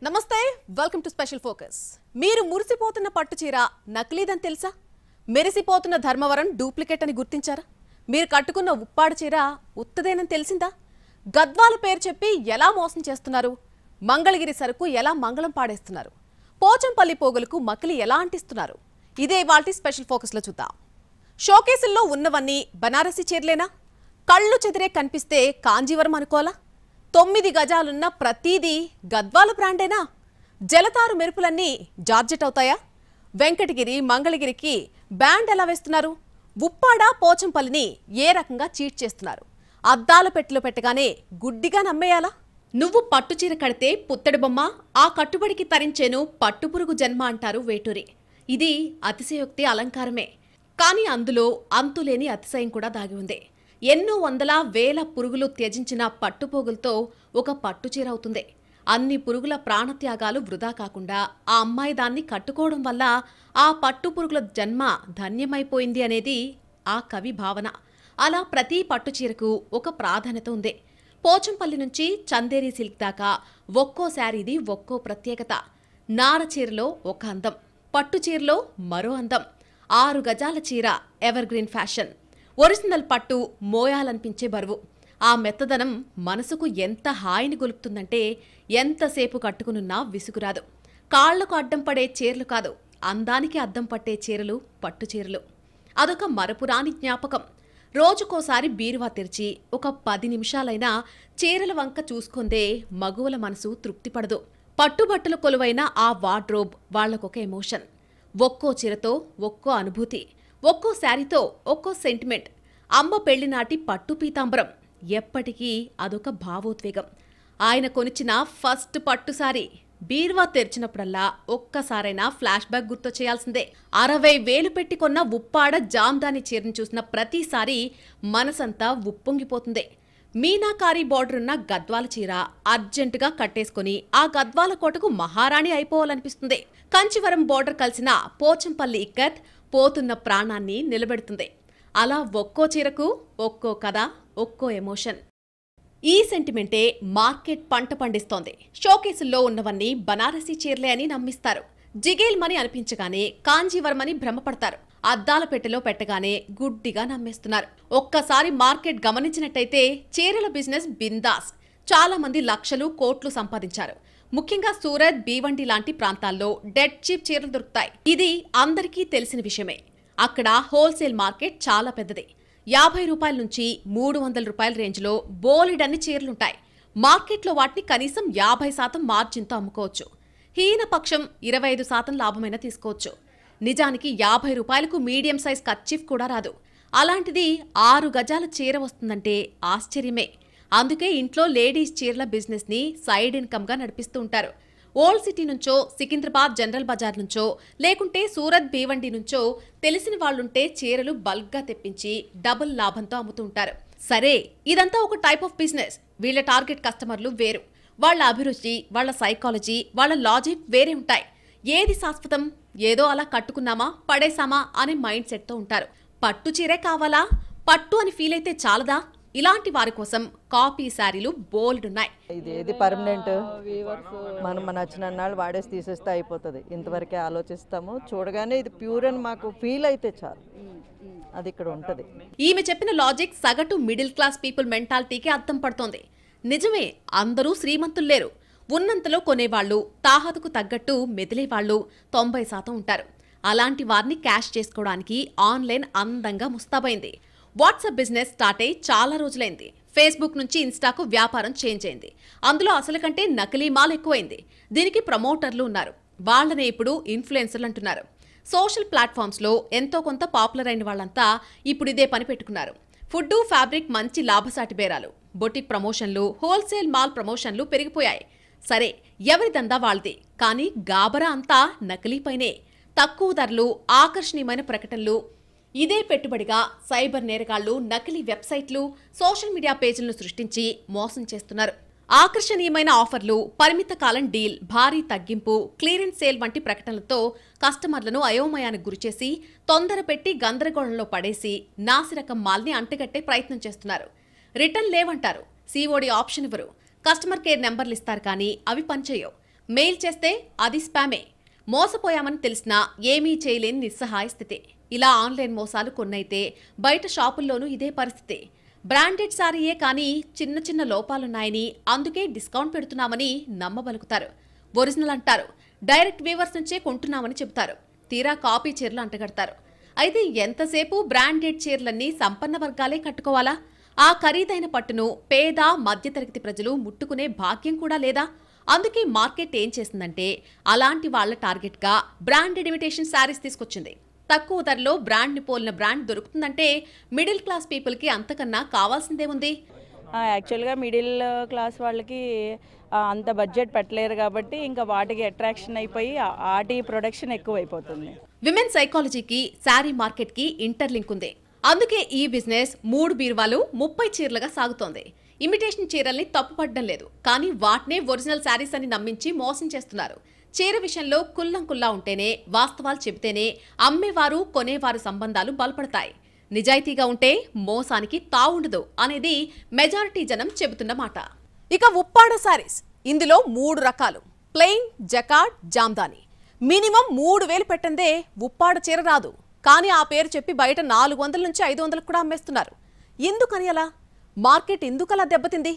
నమస్తే welcome to special focus. మీరు మురిసిపోతున్న పట్టు చీర నకిలీదని తెలుసా? మెరిసిపోతున్న ధర్మవరం డూప్లికేట్ అని గుర్తించారా? మీరు కట్టుకున్న ఉప్పాడు చీర ఉత్తదేనని తెలిసిందా? గద్వాల పేరు చెప్పి ఎలా మోసం చేస్తున్నారు? మంగళగిరి సరుకు ఎలా మంగళం పాడేస్తున్నారు? పోచంపల్లి పోగులకు మకిలి ఎలా అంటిస్తున్నారు? ఇదే ఇవాల్టి స్పెషల్ ఫోకస్ లో చూద్దాం. షోకేసుల్లో ఉన్నవన్నీ బనారసి చీరలేనా? కళ్ళు చెదిరే కనిపిస్తే కాంజీవరం అనుకోవాలా? 9 గజాలున్న ప్రతిదీ గద్వాల బ్రాండేనా? జలతారు మెరుపులన్నీ జార్జెట్ అవుతాయా? వెంకటగిరి మంగళగిరికి బ్యాండ్ ఎలా వేస్తున్నారు? ఉప్పాడ పోచంపల్లిని ఏ రకంగా చీట్ చేస్తున్నారు? అద్దాల పెట్టెలో పెట్టగానే గుడ్డిగా నమ్మేయాలా? నువ్వు పట్టుచీర కడితే పుత్తడి బొమ్మ, ఆ కట్టుబడికి తరించేను పట్టుపురుగు జన్మ అంటారు వేటూరి. ఇది అతిశయోక్తి అలంకారమే, కానీ అందులో అంతులేని అతిశయం కూడా దాగి ఉంది. ఎన్నో వందల వేల పురుగులు త్యజించిన పట్టుపోగులతో ఒక పట్టుచీర అవుతుంది. అన్ని పురుగుల ప్రాణత్యాగాలు వృధా కాకుండా ఆ అమ్మాయి దాన్ని కట్టుకోవడం వల్ల ఆ పట్టుపురుగుల జన్మ ధన్యమైపోయింది అనేది ఆ కవి భావన. అలా ప్రతి పట్టుచీరకు ఒక ప్రాధాన్యత ఉంది. పోచంపల్లి నుంచి చందేరి సిల్క్ దాకా ఒక్కో శారీది ఒక్కో ప్రత్యేకత. నార చీరలో ఒక అందం, పట్టుచీరలో మరో అందం. 6 గజాల చీర ఎవర్ గ్రీన్ ఫ్యాషన్. ఒరిజినల్ పట్టు మోయాలనిపించే బరువు. ఆ మెత్తదనం మనసుకు ఎంత హాయిని గొలుపుతుందంటే ఎంతసేపు కట్టుకునున్నా విసుగురాదు. కాళ్లకు అడ్డం పడే చీరలు కాదు, అందానికి అద్దం పట్టే చీరలు పట్టు చీరలు. అదొక మరపురాని జ్ఞాపకం. రోజుకోసారి బీరువా తెరిచి ఒక 10 నిమిషాలైనా చీరల వంక చూసుకుందే మగువల మనసు తృప్తిపడదు. పట్టుబట్టలు కొలువైన ఆ వార్డ్రోబ్ వాళ్లకొక ఎమోషన్. ఒక్కో చీరతో ఒక్కో అనుభూతి, ఒక్కో శారీతో ఒక్కో సెంటిమెంట్. అమ్మ పెళ్లినాటి పట్టు పీతాంబరం ఎప్పటికీ అదొక భావోద్వేగం. ఆయన కొనిచ్చిన ఫస్ట్ పట్టు సారీ బీరువా తెరిచినప్పుడల్లా ఒక్కసారైనా ఫ్లాష్ బ్యాక్ గుర్తు చేయాల్సిందే. 60,000 పెట్టి కొన్న ఉప్పాడ జామ్దాని చీరను చూసిన ప్రతిసారి మనసంతా ఉప్పొంగిపోతుంది. మీనాకారి బార్డర్ ఉన్న గద్వాల చీర అర్జెంటుగా కట్టేసుకుని ఆ గద్వాల కోటకు మహారాణి అయిపోవాలనిపిస్తుంది. కంచివరం బార్డర్ కలిసిన పోచంపల్లి ఇక్కత్ పోతున్న ప్రాణాన్ని నిలబెడుతుంది. అలా ఒక్కో చీరకు ఒక్కో కథ, ఒక్కో ఎమోషన్. ఈ సెంటిమెంటే మార్కెట్ పంట పండిస్తోంది. షోకేసుల్లో ఉన్నవన్నీ బనారసి చీరలే అని నమ్మిస్తారు. జిగేల్మని అనిపించగానే కాంజీవరమని భ్రమపడతారు. అద్దాల పెట్టెలో పెట్టగానే గుడ్డిగా నమ్మేస్తున్నారు. ఒక్కసారి మార్కెట్ గమనించినట్టయితే చీరల బిజినెస్ బిందాస్. చాలా మంది లక్షలు కోట్లు సంపాదించారు. ముఖ్యంగా సూరత్, భీవండి లాంటి ప్రాంతాల్లో డెడ్ చీప్ చీరలు దొరుకుతాయి. ఇది అందరికీ తెలిసిన విషయమే. అక్కడ హోల్సేల్ మార్కెట్ చాలా పెద్దది. 50 రూపాయల నుంచి 300 రూపాయల రేంజ్లో బోలెడన్ని చీరలుంటాయి. మార్కెట్లో వాటిని కనీసం 50% మార్జిన్తో అమ్ముకోవచ్చు. హీనపక్షం 25% లాభమైనా తీసుకోవచ్చు. నిజానికి 50 రూపాయలకు మీడియం సైజ్ కర్చీఫ్ కూడా రాదు. అలాంటిది 6 గజాల చీర వస్తుందంటే ఆశ్చర్యమే. అందుకే ఇంట్లో లేడీస్ చీరల బిజినెస్ ని సైడ్ ఇన్కమ్ గా నడిపిస్తూ ఉంటారు. ఓల్డ్ సిటీ నుంచో, సికింద్రాబాద్ జనరల్ బజార్ నుంచో, లేకుంటే సూరత్, భీవండి నుంచో తెలిసిన వాళ్లుంటే చీరలు బల్క్ గా తెప్పించి డబుల్ లాభంతో అమ్ముతూ ఉంటారు. సరే, ఇదంతా ఒక టైప్ ఆఫ్ బిజినెస్. వీళ్ల టార్గెట్ కస్టమర్లు వేరు. వాళ్ల అభిరుచి, వాళ్ల సైకాలజీ, వాళ్ల లాజిక్ వేరే ఉంటాయి. ఏది శాశ్వతం, ఏదో అలా కట్టుకున్నామా పడేసామా అనే మైండ్ సెట్ తో ఉంటారు. పట్టు చీరే కావాలా, పట్టు అని ఫీల్ అయితే చాలదా? ఇలాంటి వారి కోసం కాపీ శారీలు బోల్డ్ ఉన్నాయి. ఇది పర్మనెంట్, మనం నచ్చిన నాళ్ళు వాడేసి తీసేస్తే అయిపోతుంది. ఇంతవరకే ఆలోచిస్తాము. చూడగానే ఇది ప్యూర్ అని మాకు ఫీల్ అయితే చాలు, అది ఇక్కడ ఉంటుంది. ఈమె చెప్పిన లాజిక్ సగటు మిడిల్ క్లాస్ పీపుల్ మెంటాలిటీకి అర్థం పడుతోంది. నిజమే, అందరూ శ్రీమంతులు లేరు. ఉన్నంతలో కొనేవాళ్లు, తాహతుకు తగ్గట్టు మెదిలేవాళ్లు 90% ఉంటారు. అలాంటి వారిని క్యాష్ చేసుకోవడానికి ఆన్లైన్ అందంగా ముస్తాబైంది. వాట్సాప్ బిజినెస్ స్టార్ట్ అయి చాలా రోజులైంది. ఫేస్బుక్ నుంచి ఇన్స్టాకు వ్యాపారం చేంజ్ అయింది. అందులో అసలు కంటే నకిలీ మాల్ ఎక్కువైంది. దీనికి ప్రమోటర్లు ఉన్నారు. వాళ్లనే ఇప్పుడు ఇన్ఫ్లుయెన్సర్లు అంటున్నారు. సోషల్ ప్లాట్ఫామ్స్ లో ఎంతో కొంత పాపులర్ అయిన వాళ్ళంతా ఇప్పుడు ఇదే పని పెట్టుకున్నారు. ఫుడ్, ఫ్యాబ్రిక్ మంచి లాభసాటి బేరాలు, బొటిక్ ప్రమోషన్లు, హోల్సేల్ మాల్ ప్రమోషన్లు పెరిగిపోయాయి. సరే, ఎవరి దందా వాళ్ళది. కానీ గాబరా అంతా నకిలీపైనే. తక్కువ ధరలు, ఆకర్షణీయమైన ప్రకటనలు. ఇదే పెట్టుబడిగా సైబర్ నేరగాళ్లు నకిలీ వెబ్సైట్లు, సోషల్ మీడియా పేజీలను సృష్టించి మోసం చేస్తున్నారు. ఆకర్షణీయమైన ఆఫర్లు, పరిమిత కాలం డీల్, భారీ తగ్గింపు, క్లియరెన్స్ సేల్ వంటి ప్రకటనలతో కస్టమర్లను అయోమయానికి గురిచేసి తొందర పెట్టి గందరగోళంలో పడేసి నాసిరకం మాల్ని అంటగట్టే ప్రయత్నం చేస్తున్నారు. రిటర్న్ లేవంటారు, సిఓడి ఆప్షన్ ఇవ్వరు, కస్టమర్ కేర్ నెంబర్లు ఇస్తారు కానీ అవి పనిచేయవు. మెయిల్ చేస్తే అది స్పామే. మోసపోయామని తెలిసినా ఏమీ చేయలేని నిస్సహాయ స్థితి. ఇలా ఆన్లైన్ మోసాలు కొన్నైతే బయట షాపుల్లోనూ ఇదే పరిస్థితి. బ్రాండెడ్ సారీయే కానీ చిన్న చిన్న లోపాలున్నాయని, అందుకే డిస్కౌంట్ పెడుతున్నామని నమ్మబలుకుతారు. ఒరిజినల్ అంటారు, డైరెక్ట్ వీవర్స్ నుంచే కొంటున్నామని చెబుతారు. తీరా కాపీ చీరలు అంటగడతారు. అయితే ఎంతసేపు బ్రాండెడ్ చీరలన్నీ సంపన్న వర్గాలే కట్టుకోవాలా? ఆ ఖరీదైన పట్టును పేద మధ్యతరగతి ప్రజలు ముట్టుకునే భాగ్యం కూడా లేదా? అందుకే మార్కెట్ ఏం చేసిందంటే అలాంటి వాళ్ల టార్గెట్గా బ్రాండెడ్ ఇమిటేషన్ శారీస్ తీసుకొచ్చింది. తక్కువ ధరలో బ్రాండ్ని పోలిన బ్రాండ్ దొరుకుతుందంటే మిడిల్ క్లాస్ పీపుల్కి అంతకన్నా కావాల్సిందే ఉంది. యాక్చువల్గా మిడిల్ క్లాస్ వాళ్ళకి అంత బడ్జెట్ పెట్టలేరు కాబట్టి ఇంకా వాటికి అట్రాక్షన్ అయిపోయి వాటి ప్రొడక్షన్ ఎక్కువైపోతుంది. విమెన్ సైకాలజీకి శారీ మార్కెట్కి ఇంటర్లింక్ ఉంది. అందుకే ఈ బిజినెస్ 3 బీరువాలు 30 చీరలుగా సాగుతోంది. ఇమిటేషన్ చీరల్ని తప్పుపడడం లేదు, కానీ వాటినే ఒరిజినల్ శారీస్ అని నమ్మించి మోసం చేస్తున్నారు. చీర విషయంలో కుల్లంకుల్లా ఉంటేనే, వాస్తవాలు చెబితేనే అమ్మేవారు కొనేవారు సంబంధాలు బలపడతాయి. నిజాయితీగా ఉంటే మోసానికి తావుండదు అనేది మెజారిటీ జనం చెబుతున్న మాట. ఇక ఉప్పాడ శారీస్, ఇందులో 3 రకాలు: ప్లెయిన్, జకార్డ్, జామ్దాని. మినిమం 3000 పెట్టందే ఉప్పాడ చీర రాదు. కానీ ఆ పేరు చెప్పి బయట 400 నుంచి 500 కూడా అమ్మేస్తున్నారు. ఎందుకని అలా? మార్కెట్ ఎందుకలా దెబ్బతింది?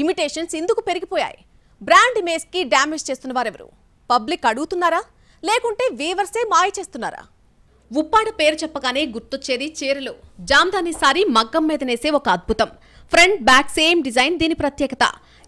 ఇమిటేషన్స్ ఎందుకు పెరిగిపోయాయి? బ్రాండ్ ఇమేజ్కి డ్యామేజ్ చేస్తున్న వారెవరు? పబ్లిక్ అడుగుతున్నారా, లేకుంటే వీవర్సే మాయ చేస్తున్నారా? ఉప్పాడ పేరు చెప్పగానే గుర్తొచ్చేది చీరలు. జామ్దాని సారీ మగ్గం మీద నేసే ఒక అద్భుతం. ఫ్రంట్ బ్యాక్ సేమ్ డిజైన్ దీని ప్రత్యేకత.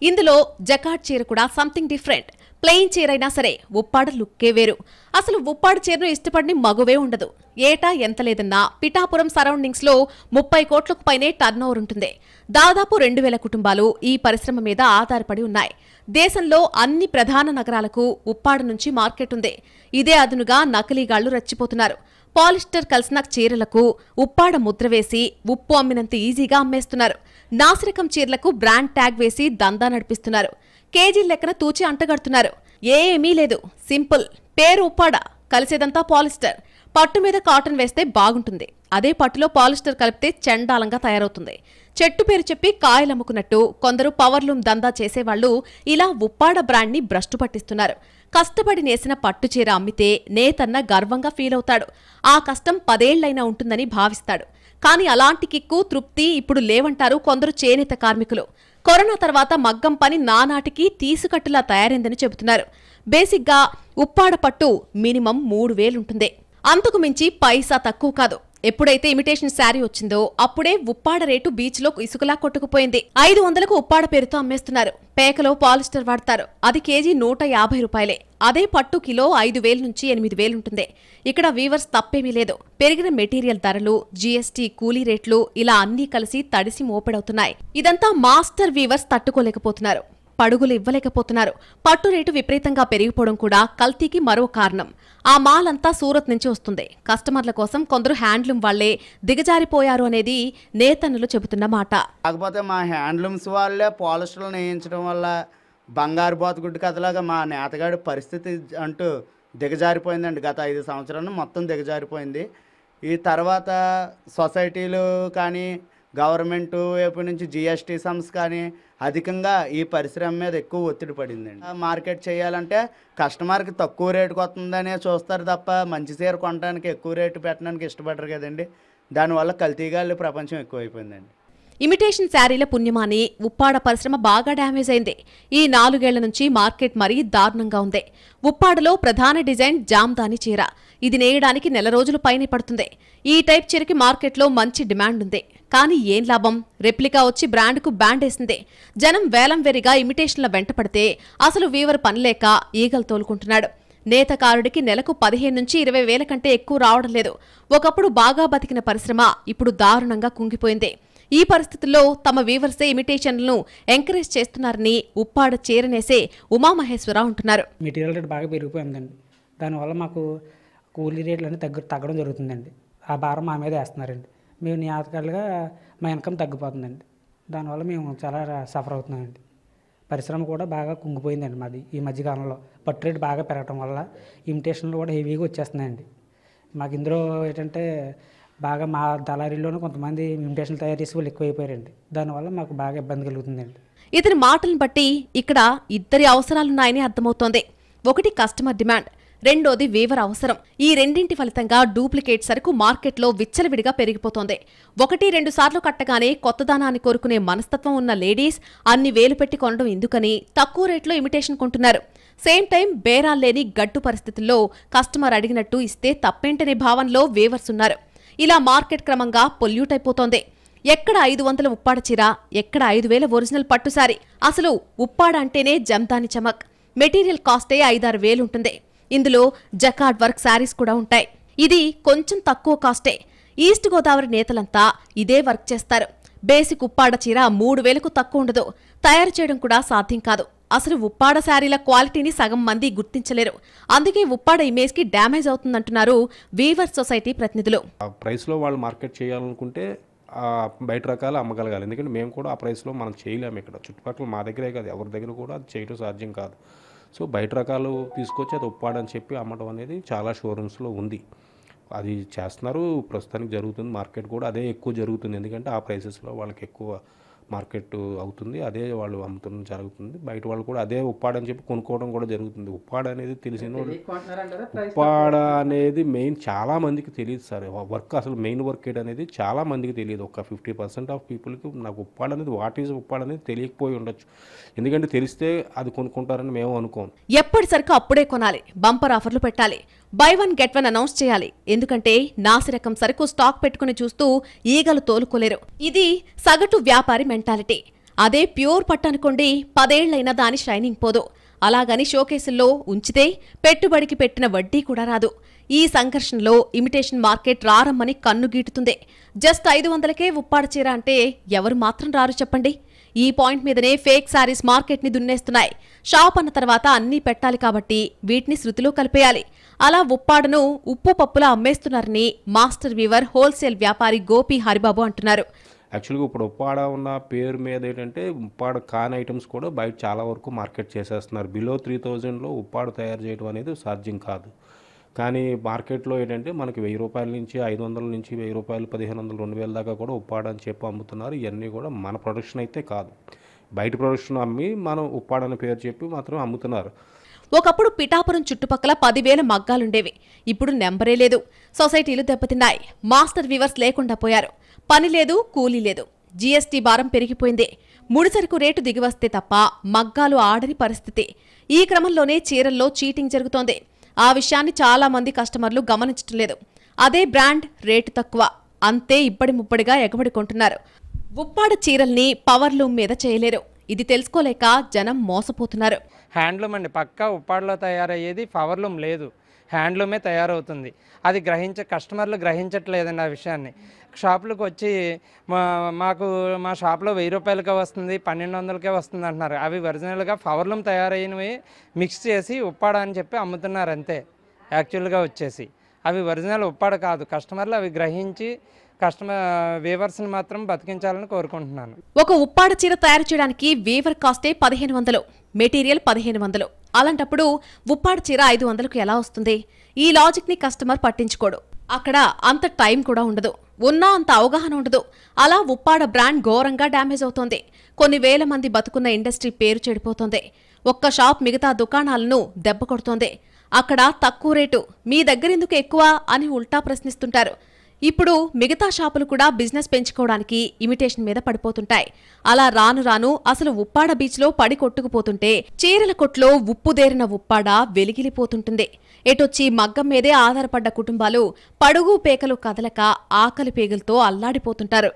ఇందులో జకార్డ్ చీర కూడా సంథింగ్ డిఫరెంట్. ప్లెయిన్ చీరైనా సరే ఉప్పాడ లుక్కే వేరు. అసలు ఉప్పాడ చీరను ఇష్టపడిన మగువే ఉండదు. ఏటా ఎంత లేదన్నా పిఠాపురం సరౌండింగ్స్ లో 30 కోట్లకు పైనే టర్న్ ఓవర్ ఉంటుంది. దాదాపు 2000 కుటుంబాలు ఈ పరిశ్రమ మీద ఆధారపడి ఉన్నాయి. దేశంలో అన్ని ప్రధాన నగరాలకు ఉప్పాడ నుంచి మార్కెట్ ఉంది. ఇదే అదునుగా నకిలీగాళ్లు రెచ్చిపోతున్నారు. పాలిస్టర్ కలిసిన చీరలకు ఉప్పాడ ముద్ర వేసి ఉప్పు అమ్మినంత ఈజీగా అమ్మేస్తున్నారు. నాసిరకం చీరలకు బ్రాండ్ ట్యాగ్ వేసి దందా నడిపిస్తున్నారు. కేజీ లెక్కన తూచి అంటగడుతున్నారు. ఏమీ లేదు, సింపుల్. పేరు ఉప్పాడ, కలిసేదంతా పాలిస్టర్. పట్టు మీద కాటన్ వేస్తే బాగుంటుంది. అదే పట్టులో పాలిస్టర్ కలిపితే చండాలంగా తయారవుతుంది. చెట్టు పేరు చెప్పి కాయలమ్ముకున్నట్టు కొందరు పవర్లూమ్ దందా చేసేవాళ్లు ఇలా ఉప్పాడ బ్రాండ్ని భ్రష్టు పట్టిస్తున్నారు. కష్టపడి నేసిన పట్టుచీర అమ్మితే నేతన్న గర్వంగా ఫీల్ అవుతాడు. ఆ కష్టం 10 ఏళ్లైనా ఉంటుందని భావిస్తాడు. కానీ అలాంటి కిక్కు, తృప్తి ఇప్పుడు లేవంటారు కొందరు చేనేత కార్మికులు. కరోనా తర్వాత మగ్గం పని నానాటికి తీసుకట్టులా తయారైందని చెబుతున్నారు. బేసిక్గా ఉప్పాడ పట్టు మినిమం 3000 ఉంటుంది. అంతకు మించి పైసా తక్కువ కాదు. ఎప్పుడైతే ఇమిటేషన్ శారీ వచ్చిందో అప్పుడే ఉప్పాడ రేటు బీచ్లో ఇసుకలా కొట్టుకుపోయింది. 500కు ఉప్పాడ పేరుతో అమ్మేస్తున్నారు. పేకలో పాలిస్టర్ వాడతారు. అది కేజీ 150 రూపాయలే. అదే పట్టు కిలో 5000 నుంచి 8000 ఉంటుంది. ఇక్కడ వీవర్స్ తప్పేమీ లేదు. పెరిగిన మెటీరియల్ ధరలు, జీఎస్టీ, కూలీ రేట్లు ఇలా అన్నీ కలిసి తడిసి మోపెడవుతున్నాయి. ఇదంతా మాస్టర్ వీవర్స్ తట్టుకోలేకపోతున్నారు. పడుగులు ఇవ్వలేకపోతున్నారు. పట్టు రేటు విపరీతంగా పెరిగిపోవడం కూడా కల్తీకి మరో కారణం. ఆ మాల్ అంతా సూరత్ నుంచి వస్తుంది. కస్టమర్ల కోసం కొందరు హ్యాండ్లూమ్ వాళ్లే దిగజారిపోయారు అనేది నేతన్నులు చెబుతున్న మాట. కాకపోతే మా హ్యాండ్లూమ్స్ వాళ్ళే పాలిస్టర్లు నేయించడం వల్ల బంగారు బాతుగుడ్డు కథలాగా మా నేతగాడి పరిస్థితి అంటూ దిగజారిపోయిందండి. గత 5 సంవత్సరాలు మొత్తం దిగజారిపోయింది. ఈ తర్వాత సొసైటీలు కానీ గవర్నమెంట్ వైపు నుంచి జిఎస్టీ సమ్స్ కానీ అధికంగా ఈ పరిశ్రమ మీద ఎక్కువ ఒత్తిడి పడిందండి. మార్కెట్ చేయాలంటే కస్టమర్కి తక్కువ రేటుకి వస్తుందనే చూస్తారు తప్ప మంచి చీర కొనడానికి ఎక్కువ రేటు పెట్టడానికి ఇష్టపడరు కదండి. దానివల్ల కల్తీగాళ్ళు ప్రపంచం ఎక్కువైపోయిందండి. ఇమిటేషన్ శారీల పుణ్యమాని ఉప్పాడ పరిశ్రమ బాగా డ్యామేజ్ అయింది. ఈ 4 ఏళ్ల నుంచి మార్కెట్ మరీ దారుణంగా ఉంది. ఉప్పాడలో ప్రధాన డిజైన్ జామ్దాని చీర. ఇది నేయడానికి 1 రోజుల పైనే పడుతుంది. ఈ టైప్ చీరకి మార్కెట్లో మంచి డిమాండ్ ఉంది. కానీ ఏం లాభం? రెప్లికా వచ్చి బ్రాండ్కు బ్యాండ్ వేసింది. జనం వేలం వెరిగా ఇమిటేషన్ల వెంట పడితే అసలు వీవర్ పనిలేక ఈగలు తోలుకుంటున్నాడు. నేతకారుడికి నెలకు 15 నుంచి 20 వేల కంటే ఎక్కువ రావడం లేదు. ఒకప్పుడు బాగా బతికిన పరిశ్రమ ఇప్పుడు దారుణంగా కుంగిపోయింది. ఈ పరిస్థితుల్లో తమ వీవర్సే ఇమిటేషన్లను ఎంకరేజ్ చేస్తున్నారని ఉప్పాడ చీరనేసే ఉమామహేశ్వరరావు అంటున్నారు. మెటీరియల్ రేట్ బాగా పెరిగిపోయిందండి. దానివల్ల మాకు కూలీ రేట్లు అన్నీ తగ్గడం జరుగుతుందండి. ఆ భారం మా మీద వేస్తున్నారండి. మేము నేతకాలుగా మా ఇన్కమ్ తగ్గిపోతుందండి. దానివల్ల మేము చాలా సఫర్ అవుతున్నామండి. పరిశ్రమ కూడా బాగా కుంగిపోయిందండి మాది ఈ మధ్యకాలంలో. పట్టు రేటు బాగా పెరగడం వల్ల ఇమిటేషన్లు కూడా హెవీగా వచ్చేస్తున్నాయండి. మాకు ఇందులో ఏంటంటే బాగా మా దళారీలోనే కొంతమంది ఇమిటేషన్లు తయారు చేసి వాళ్ళు ఎక్కువైపోయారండి. దానివల్ల మాకు బాగా ఇబ్బంది కలుగుతుందండి. ఇతని మాటలను బట్టి ఇక్కడ ఇద్దరి అవసరాలున్నాయని అర్థమవుతోంది. ఒకటి కస్టమర్ డిమాండ్, రెండోది వీవర్ అవసరం. ఈ రెండింటి ఫలితంగా డూప్లికేట్ సరుకు మార్కెట్లో విచ్చలవిడిగా పెరిగిపోతోంది. 1-2 సార్లు కట్టగానే కొత్త దానాన్ని కోరుకునే మనస్తత్వం ఉన్న లేడీస్ అన్ని వేలు పెట్టి కొనడం ఎందుకని తక్కువ రేట్లో ఇమిటేషన్ కొంటున్నారు. సేమ్ టైం బేరాల్లేని గట్టు పరిస్థితుల్లో కస్టమర్ అడిగినట్టు ఇస్తే తప్పేంటనే భావనలో వీవర్స్ ఉన్నారు. ఇలా మార్కెట్ క్రమంగా పొల్యూట్ అయిపోతోంది. ఎక్కడ 500 ఉప్పాడ చీర, ఎక్కడ 5000 ఒరిజినల్ పట్టుసారి. అసలు ఉప్పాడ అంటేనే జందాని చమక్. మెటీరియల్ కాస్టే 5-6 వేలు ఉంటుంది. ఇందులో జకార్డ్ వర్క్ శారీస్ కూడా ఉంటాయి. ఇది కొంచెం తక్కువ కాస్టే. ఈస్ట్ గోదావరి నేతలంతా ఇదే వర్క్ చేస్తారు. బేసిక్ ఉప్పాడ చీర 3000కు తక్కువ ఉండదు. తయారు చేయడం కూడా సాధ్యం కాదు. అసలు ఉప్పాడ శారీల క్వాలిటీని సగం మంది గుర్తించలేరు. అందుకే ఉప్పాడ ఇమేజ్కి డ్యామేజ్ అవుతుందంటున్నారు వీవర్ సొసైటీ ప్రతినిధులు. ఆ ప్రైస్లో వాళ్ళు మార్కెట్ చేయాలనుకుంటే బయట రకాలు అమ్మగలగాలి. ఎందుకంటే మేము కూడా ఆ ప్రైస్లో మనం చేయలేము. ఇక్కడ చుట్టుపక్కల మా దగ్గరే కాదు, ఎవరి దగ్గర కూడా అది చేయడం సాధ్యం కాదు. సో బయట రకాలు తీసుకొచ్చి అది ఉప్పాడని చెప్పి అమ్మడం అనేది చాలా షోరూమ్స్లో ఉంది. అది చేస్తున్నారు, ప్రస్తుతానికి జరుగుతుంది. మార్కెట్ కూడా అదే ఎక్కువ జరుగుతుంది. ఎందుకంటే ఆ ప్రైసెస్లో వాళ్ళకి ఎక్కువ మార్కెట్ అవుతుంది, అదే వాళ్ళు అమ్ముతున్న జరుగుతుంది. బయట వాళ్ళు కూడా అదే ఉప్పాడని చెప్పి కొనుక్కోవడం కూడా జరుగుతుంది. ఉప్పాడ అనేది తెలిసిన ఉప్పాడ అనేది మెయిన్ చాలా మందికి తెలియదు సార్. వర్క్ అసలు మెయిన్ వర్క్ అనేది చాలా మందికి తెలియదు. ఒక 50% ఆఫ్ పీపుల్కి నాకు ఉప్పాడ అనేది వాట్ ఈజ్ ఉప్పాడ అనేది తెలియకపోయి ఉండొచ్చు. ఎందుకంటే తెలిస్తే అది కొనుక్కుంటారని మేము అనుకోం. ఎప్పటిసరికి అప్పుడే కొనాలి, బంపర్ ఆఫర్లు పెట్టాలి, బై 1 get 1 అనౌన్స్ చేయాలి. ఎందుకంటే నాసిరకం సరుకు స్టాక్ పెట్టుకుని చూస్తూ ఈగలు తోలుకోలేరు. ఇది సగటు వ్యాపారి మెంటాలిటీ. అదే ప్యూర్ పట్టు అనుకోండి, 10 ఏళ్లైనా దాని షైనింగ్ పోదు. అలాగని షోకేసుల్లో ఉంచితే పెట్టుబడికి పెట్టిన వడ్డీ కూడా రాదు. ఈ సంఘర్షణలో ఇమిటేషన్ మార్కెట్ రారమ్మని కన్ను గీటుతుంది. జస్ట్ 500కే ఉప్పాడ చీర అంటే ఎవరు మాత్రం రారు చెప్పండి. ఈ పాయింట్ మీదనే ఫేక్ శారీస్ మార్కెట్ని దున్నేస్తున్నాయి. షాప్ అన్న తర్వాత అన్నీ పెట్టాలి కాబట్టి వీటిని శృతిలో కలిపేయాలి. అలా ఉప్పాడను ఉప్పు పప్పులా అమ్మేస్తున్నారని మాస్టర్ వీవర్ హోల్సేల్ వ్యాపారి గోపి హరిబాబు అంటున్నారు. యాక్చువల్గా ఇప్పుడు ఉప్పాడ ఉన్న పేరు మీద ఏంటంటే ఉప్పాడ కాని ఐటమ్స్ కూడా బయట చాలా వరకు మార్కెట్ చేసేస్తున్నారు. బిలో 3000లో ఉప్పాడ తయారు చేయడం అనేది సాధ్యం కాదు. కానీ మార్కెట్లో ఏంటంటే మనకి 1000 రూపాయల నుంచి 500 నుంచి 1000 రూపాయలు 1500 2000 దాకా కూడా ఉప్పాడ అని చెప్పి అమ్ముతున్నారు. ఇవన్నీ కూడా మన ప్రొడక్షన్ అయితే కాదు, బయట ప్రొడక్షన్ అమ్మి మనం ఉప్పాడ అని పేరు చెప్పి మాత్రం అమ్ముతున్నారు. ఒకప్పుడు పిఠాపురం చుట్టుపక్కల 10,000 మగ్గాలుండేవి. ఇప్పుడు నెంబరే లేదు. సొసైటీలు దెబ్బతిన్నాయి. మాస్టర్ వీవర్స్ లేకుండా పోయారు. పని లేదు, కూలీ లేదు. జీఎస్టీ భారం పెరిగిపోయింది. ముడిసరుకు రేటు దిగివస్తే తప్ప మగ్గాలు ఆడని పరిస్థితి. ఈ క్రమంలోనే చీరల్లో చీటింగ్ జరుగుతోంది. ఆ విషయాన్ని చాలా మంది కస్టమర్లు గమనించటం లేదు. అదే బ్రాండ్, రేటు తక్కువ, అంతే ఇబ్బడి ముబ్బడిగా ఎగబడి కొంటున్నారు. ఉప్పాడ చీరల్ని పవర్లూమ్ మీద చేయలేరు. ఇది తెలుసుకోలేక జనం మోసపోతున్నారు. హ్యాండ్లూమ్ అండి, పక్కా ఉప్పాడలో తయారయ్యేది పవర్లూమ్ లేదు, హ్యాండ్లూమే తయారవుతుంది. అది కస్టమర్లు గ్రహించట్లేదండి ఆ విషయాన్ని. షాపులకు వచ్చి మాకు మా షాప్లో 1000 రూపాయలకే వస్తుంది, 1200కే వస్తుంది అంటున్నారు. అవి ఒరిజినల్గా పవర్లూమ్ తయారైనవి మిక్స్ చేసి ఉప్పాడ అని చెప్పి అమ్ముతున్నారు అంతే. యాక్చువల్గా వచ్చేసి అవి ఒరిజినల్ ఉప్పాడ కాదు. కస్టమర్లు అవి గ్రహించి వీవర్స్ని మాత్రం బతికించాలని కోరుకుంటున్నాను. ఒక ఉప్పాడ చీర తయారు చేయడానికి వీవర్ కాస్టే 1500, మెటీరియల్ 1500. అలాంటప్పుడు ఉప్పాడ చీర 500కు ఎలా వస్తుంది? ఈ లాజిక్ ని కస్టమర్ పట్టించుకోడు. అక్కడ అంత టైం కూడా ఉండదు, ఉన్నా అంత అవగాహన ఉండదు. అలా ఉప్పాడ బ్రాండ్ ఘోరంగా డ్యామేజ్ అవుతోంది. కొన్ని వేల మంది బతుకున్న ఇండస్ట్రీ పేరు చెడిపోతోంది. ఒక్క షాప్ మిగతా దుకాణాలను దెబ్బ కొడుతోంది. అక్కడ తక్కువ రేటు, మీ దగ్గరెందుకు ఎక్కువ అని ఉల్టా ప్రశ్నిస్తుంటారు. ఇప్పుడు మిగతా షాపులు కూడా బిజినెస్ పెంచుకోవడానికి ఇమిటేషన్ మీద పడిపోతుంటాయి. అలా రాను రాను అసలు ఉప్పాడ బీచ్లో పడి కొట్టుకుపోతుంటే చీరల కొట్లో ఉప్పుదేరిన ఉప్పాడ వెలిగిలిపోతుంటుంది. ఎటొచ్చి మగ్గం మీదే ఆధారపడ్డ కుటుంబాలు పడుగు పేకలు కదలక ఆకలి పేగులతో అల్లాడిపోతుంటారు.